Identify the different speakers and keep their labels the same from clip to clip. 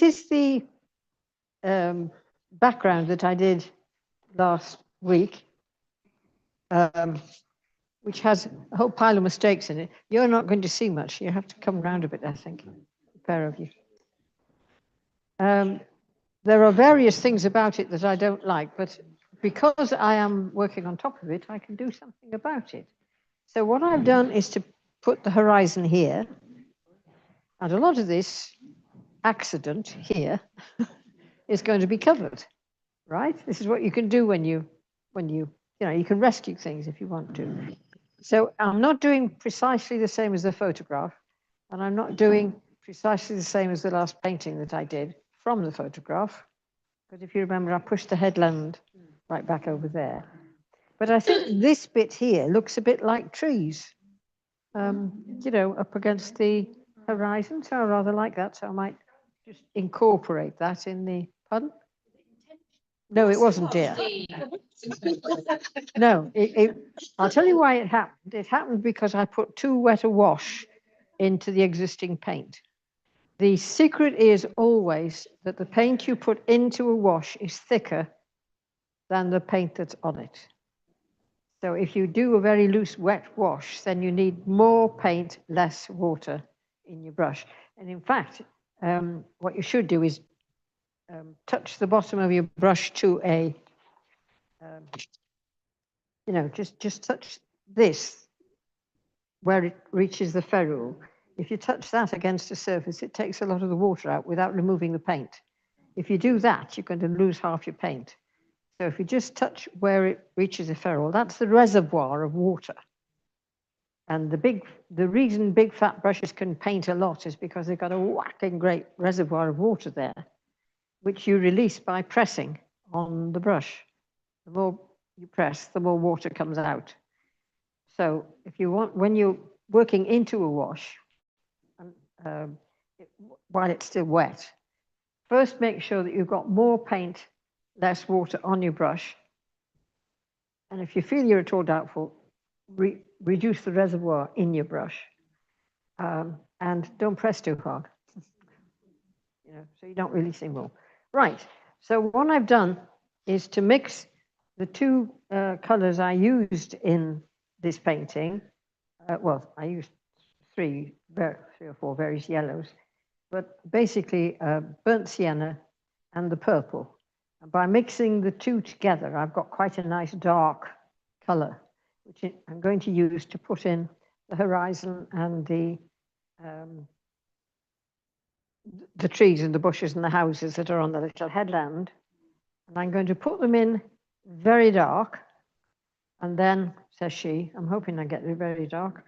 Speaker 1: is the background that I did last week, which has a whole pile of mistakes in it. You're not going to see much. You have to come round a bit, I think, a pair of you. There are various things about it that I don't like, but because I am working on top of it, I can do something about it. So what I've done is to put the horizon here, and a lot of this accident here is going to be covered, right? This is what you can do when you can rescue things if you want to. So I'm not doing precisely the same as the photograph, and I'm not doing precisely the same as the last painting that I did from the photograph, because if you remember, I pushed the headland right back over there. But I think this bit here looks a bit like trees, up against the horizon. So I rather like that. So I might just incorporate that in the, pardon? No, it wasn't, dear. No, I'll tell you why it happened. It happened because I put too wet a wash into the existing paint. The secret is always that the paint you put into a wash is thicker than the paint that's on it. So if you do a very loose wet wash, then you need more paint, less water in your brush. And in fact, what you should do is touch the bottom of your brush to a, just touch this where it reaches the ferrule. If you touch that against a surface, it takes a lot of the water out without removing the paint. If you do that, you're going to lose half your paint. So if you just touch where it reaches the ferrule, that's the reservoir of water. And the reason big fat brushes can paint a lot is because they've got a whacking great reservoir of water there, which you release by pressing on the brush. The more you press, the more water comes out. So if you want, when you're working into a wash, while it's still wet, first make sure that you've got more paint, less water on your brush. And if you feel you're at all doubtful, reduce the reservoir in your brush, and don't press too hard, so you don't really see more. Right, so what I've done is to mix the two colors I used in this painting. Well, I used three or four various yellows, but basically burnt sienna and the purple. And by mixing the two together, I've got quite a nice dark color, which I'm going to use to put in the horizon and the trees and the bushes and the houses that are on the little headland. And I'm going to put them in very dark. And then, says she, I'm hoping I get it very dark.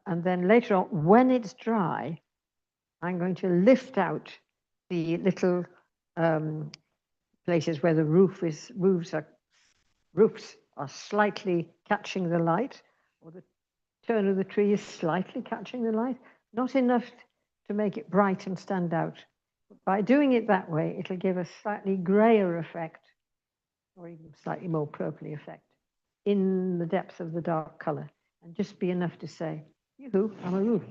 Speaker 1: And then later on, when it's dry, I'm going to lift out the little places where the roofs are slightly catching the light, or the turn of the tree is slightly catching the light, not enough to make it bright and stand out. But by doing it that way, it'll give a slightly grayer effect, or even slightly more purpley effect in the depth of the dark color, and just be enough to say, yoo-hoo, I'm a roof,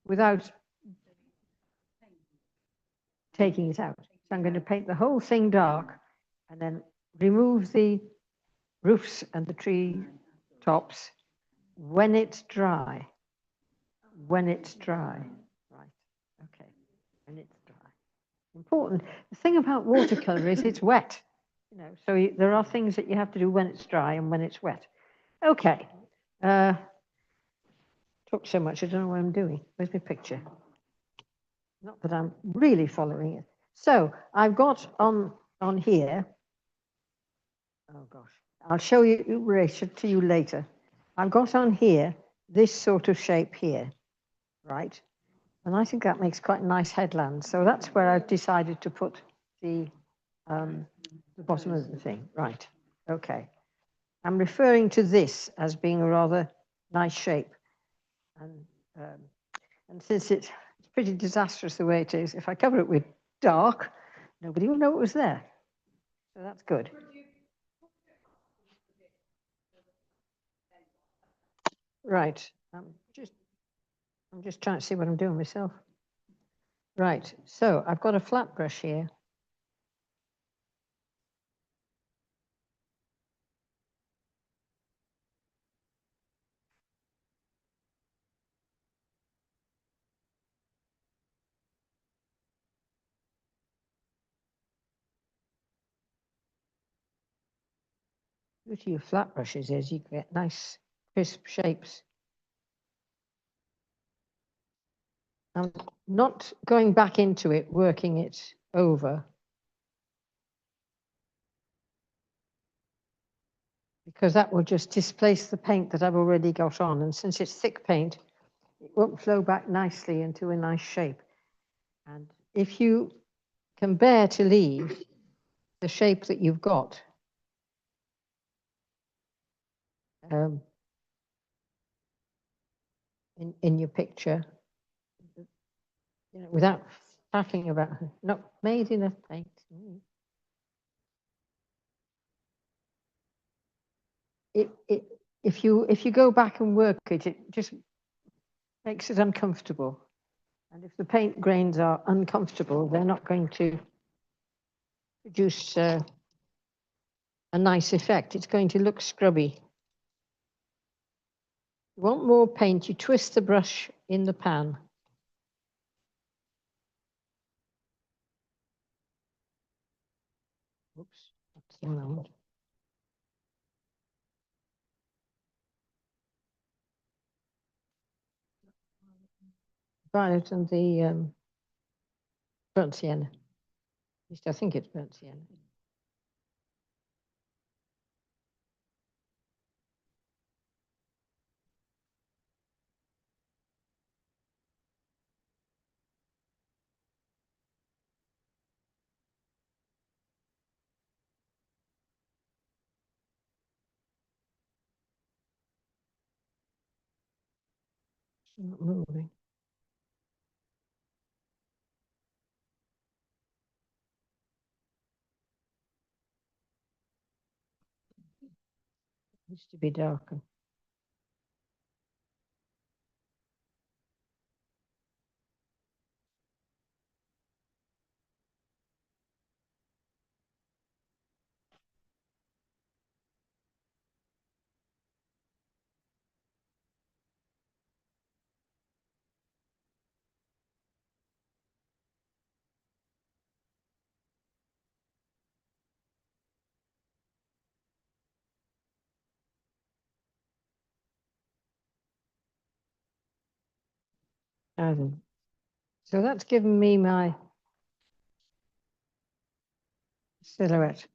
Speaker 1: without taking it out. So I'm going to paint the whole thing dark and then remove the roofs and the tree tops when it's dry. When it's dry. Right, okay, when it's dry. Important. The thing about watercolor is it's wet. So there are things that you have to do when it's dry and when it's wet. Okay. Talk so much, I don't know what I'm doing. Where's my picture? Not that I'm really following it. So I've got on here, oh gosh, I'll show you to you later. I've got on here this sort of shape here, right? And I think that makes quite a nice headland. So that's where I've decided to put the bottom of the thing. Right, okay. I'm referring to this as being a rather nice shape. And since it's pretty disastrous the way it is, if I cover it with dark, nobody will know it was there. So that's good. Right, I'm just trying to see what I'm doing myself. Right, so I've got a flat brush here. Beauty of flat brushes is you get nice crisp shapes. I'm not going back into it, working it over, because that will just displace the paint that I've already got on. And since it's thick paint, it won't flow back nicely into a nice shape. And if you can bear to leave the shape that you've got, in your picture, you know, without talking about not made in a paint. If you go back and work it, it just makes it uncomfortable. And if the paint grains are uncomfortable, they're not going to produce a nice effect. It's going to look scrubby. You want more paint, you twist the brush in the pan. Oops, that's the wrong. Violet and the burnt sienna. At least I think it's burnt sienna. It's not moving. It needs to be darker. So that's given me my silhouette.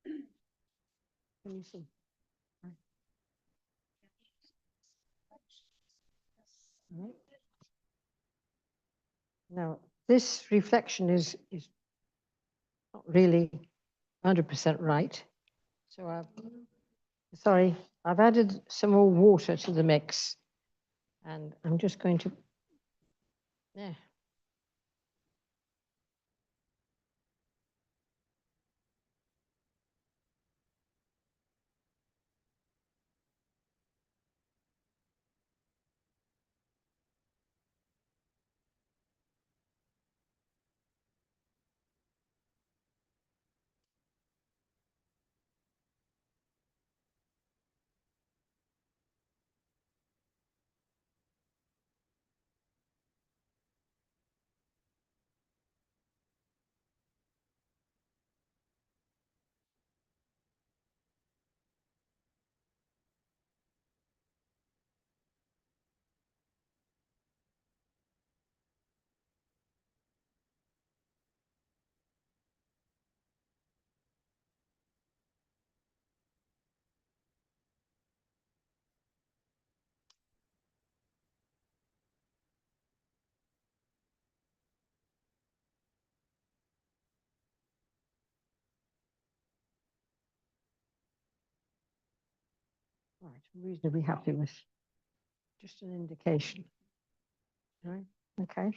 Speaker 1: Can you see? Right. Now, this reflection is not really 100% right. So I've added some more water to the mix, and I'm just going to, yeah. Right, I'm reasonably happy with just an indication. Right, okay.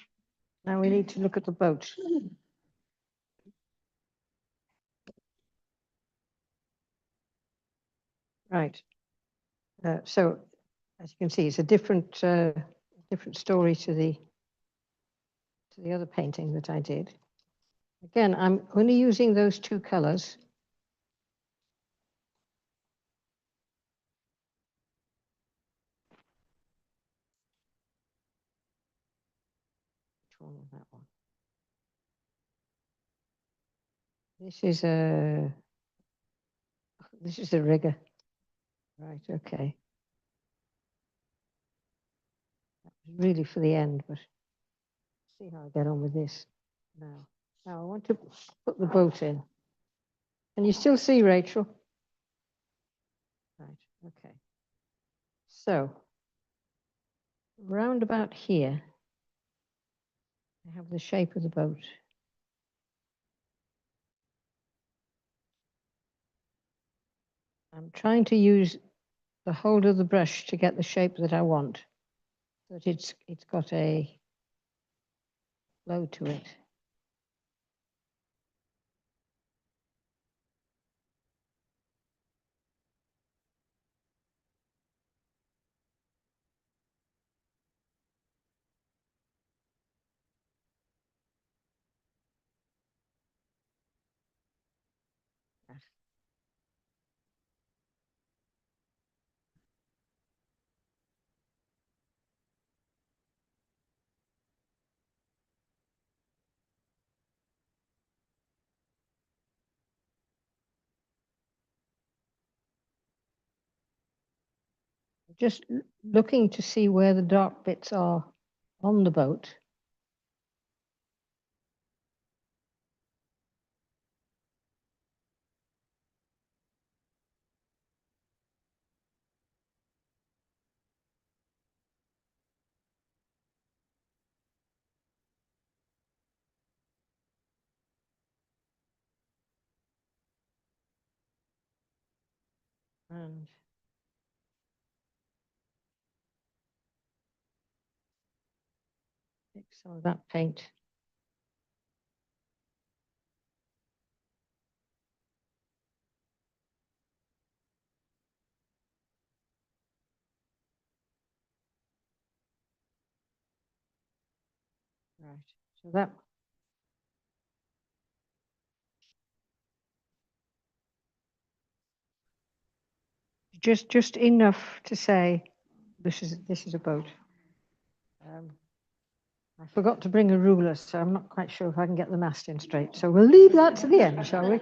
Speaker 1: Now we need to look at the boat. Right. So as you can see, it's a different story to the to the other painting that I did. Again, I'm only using those two colors. Which one was that one? This is a rigger. Right, okay. That was really for the end, but see how I get on with this now. Now I want to put the boat in. Can you still see, Rachel? Right, okay. So, round about here, I have the shape of the boat. I'm trying to use the hold of the brush to get the shape that I want, so that it's got a flow to it. Just looking to see where the dark bits are on the boat. And take some of that paint. Right, so that just enough to say this is a boat. I forgot to bring a ruler, so I'm not quite sure if I can get the mast in straight. So we'll leave that to the end, shall we?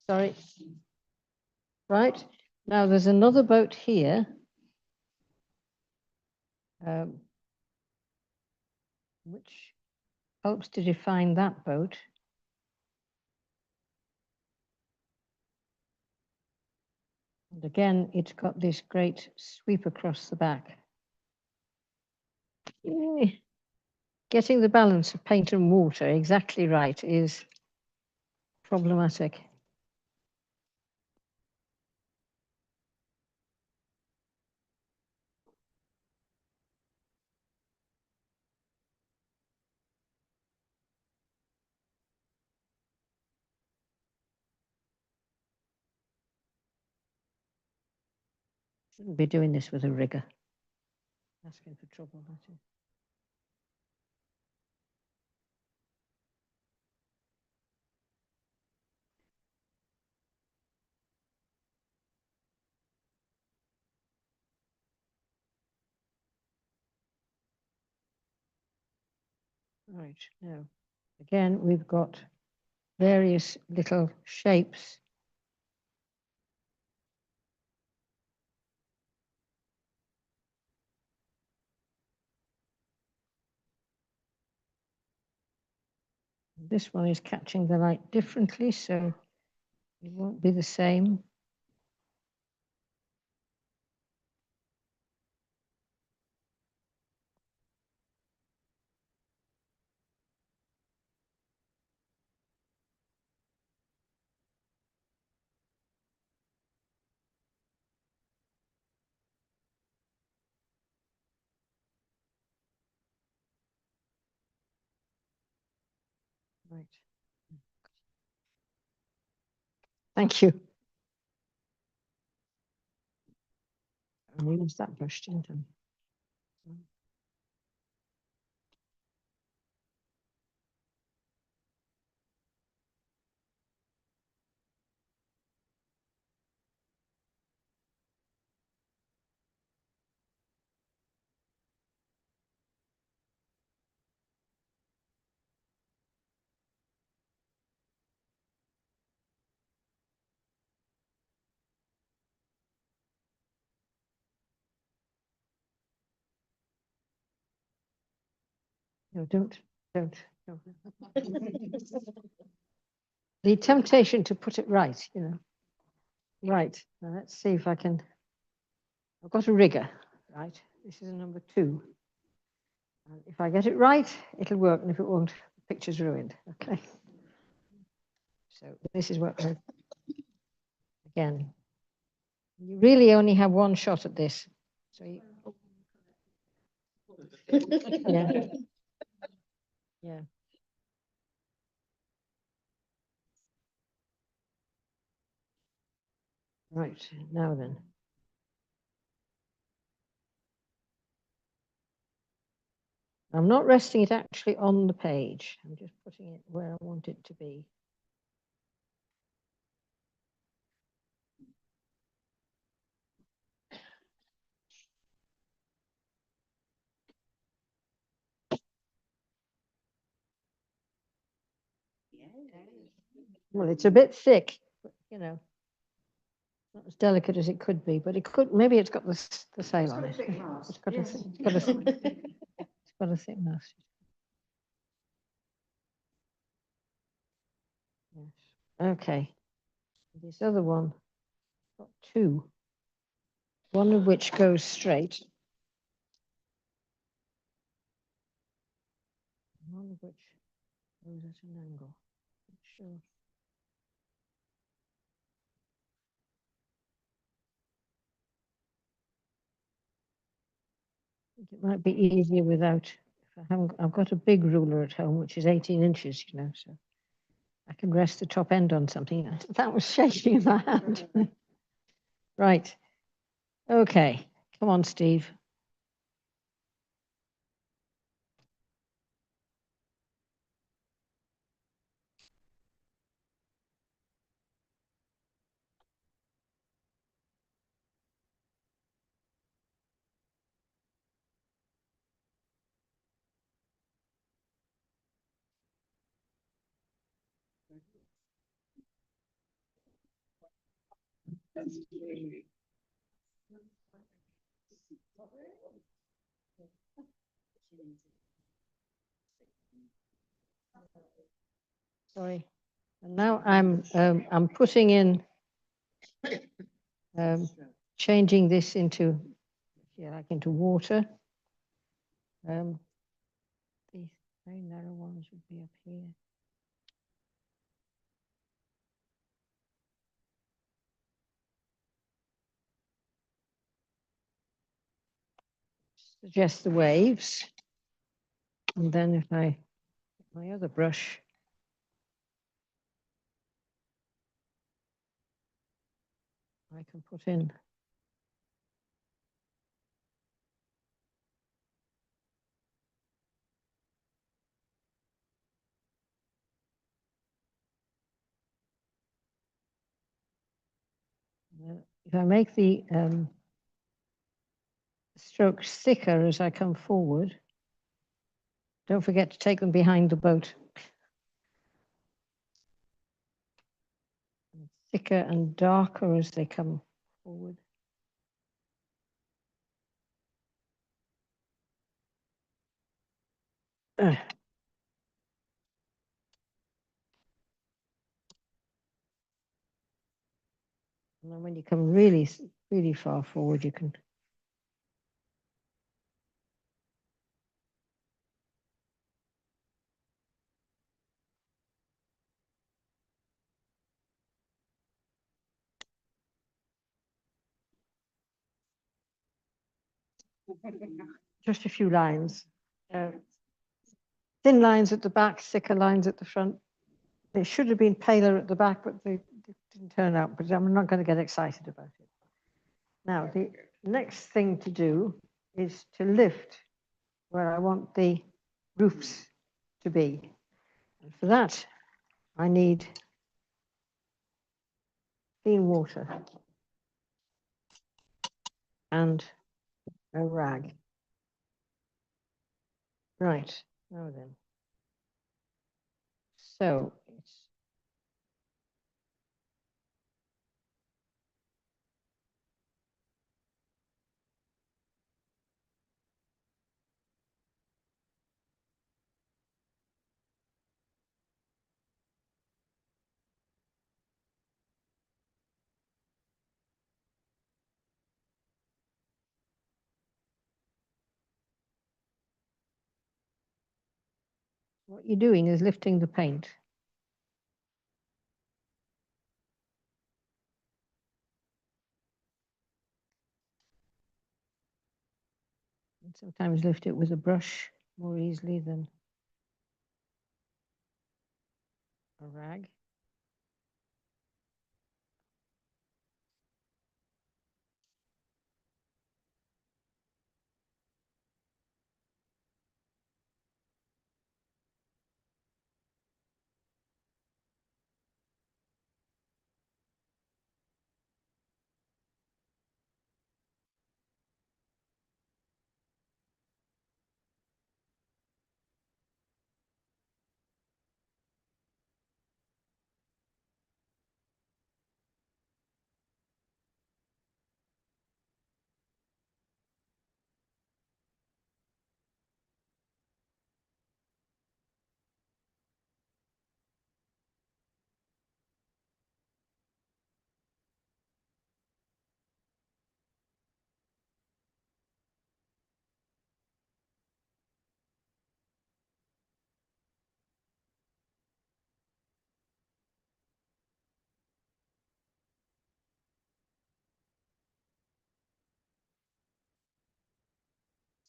Speaker 1: Sorry. Right, now there's another boat here. Which helps to define that boat. And again, it's got this great sweep across the back. Getting the balance of paint and water exactly right is problematic. Shouldn't be doing this with a rigger. Asking for trouble, that is. Right, now, again, we've got various little shapes. This one is catching the light differently, so it won't be the same. Right. Thank you. I used that brush, didn't I? No, don't. No. The temptation to put it right, you know. Right, now let's see if I can. I've got a rigger, right? This is a number 2. And if I get it right, it'll work, and if it won't, the picture's ruined. Okay. So this is what again, you really only have one shot at this. So you, yeah. Yeah. Right, now then. I'm not resting it actually on the page. I'm just putting it where I want it to be. Well, it's a bit thick, but, you know, not as delicate as it could be, but it could, maybe it's got the sale on it. It's got a thick mask. Yes. Okay. This other one, got 2. One of which goes straight. One of which goes at an angle. Sure. It might be easier without. If I haven't, I've got a big ruler at home, which is 18 inches, you know, so I can rest the top end on something. That was shaking in my hand. Right. Okay. Come on, Steve. Sorry. And now I'm putting in, changing this into, like into water. The very narrow ones would be up here. Suggest the waves. And then if I, my other brush, I can put in if I make the strokes thicker as I come forward, don't forget to take them behind the boat. Thicker and darker as they come forward. And then when you come really, really far forward, you can. Just a few lines. Thin lines at the back, thicker lines at the front. They should have been paler at the back, but they didn't turn out. But I'm not going to get excited about it. Now, next thing to do is to lift where I want the roofs to be. And for that, I need clean water and a rag. Right, now then. So it's what you're doing is lifting the paint. And sometimes lift it with a brush more easily than a rag.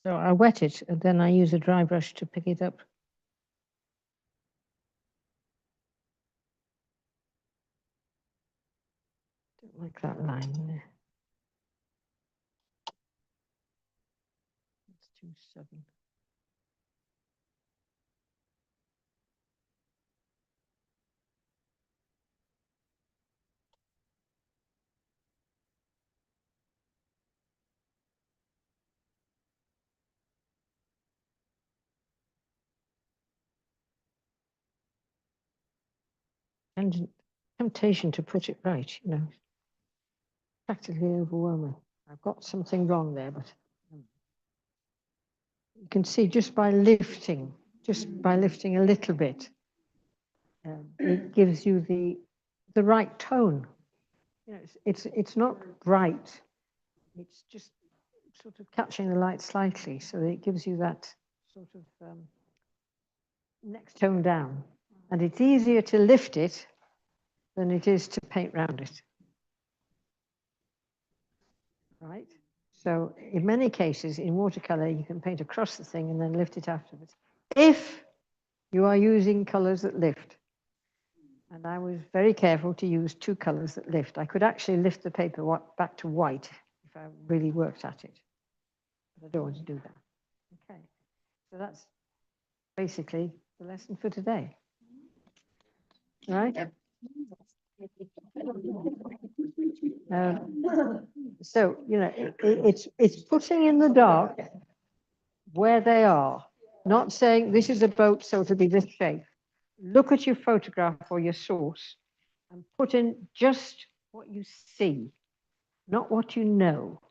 Speaker 1: So I wet it and then I use a dry brush to pick it up. Don't like that line there. It's too sudden. And temptation to put it right, you know, practically overwhelming. I've got something wrong there, but you can see just by lifting a little bit, it gives you the right tone. You know, it's not bright. It's just sort of catching the light slightly, so that it gives you that sort of next tone down. And it's easier to lift it than it is to paint round it. Right? So in many cases, in watercolor, you can paint across the thing and then lift it afterwards. If you are using colors that lift, and I was very careful to use two colors that lift. I could actually lift the paper back to white if I really worked at it. But I don't want to do that. Okay, so that's basically the lesson for today. Right? So, you know, it's putting in the dark where they are, not saying this is a boat, so it'll be this shape. Look at your photograph or your source and put in just what you see, not what you know.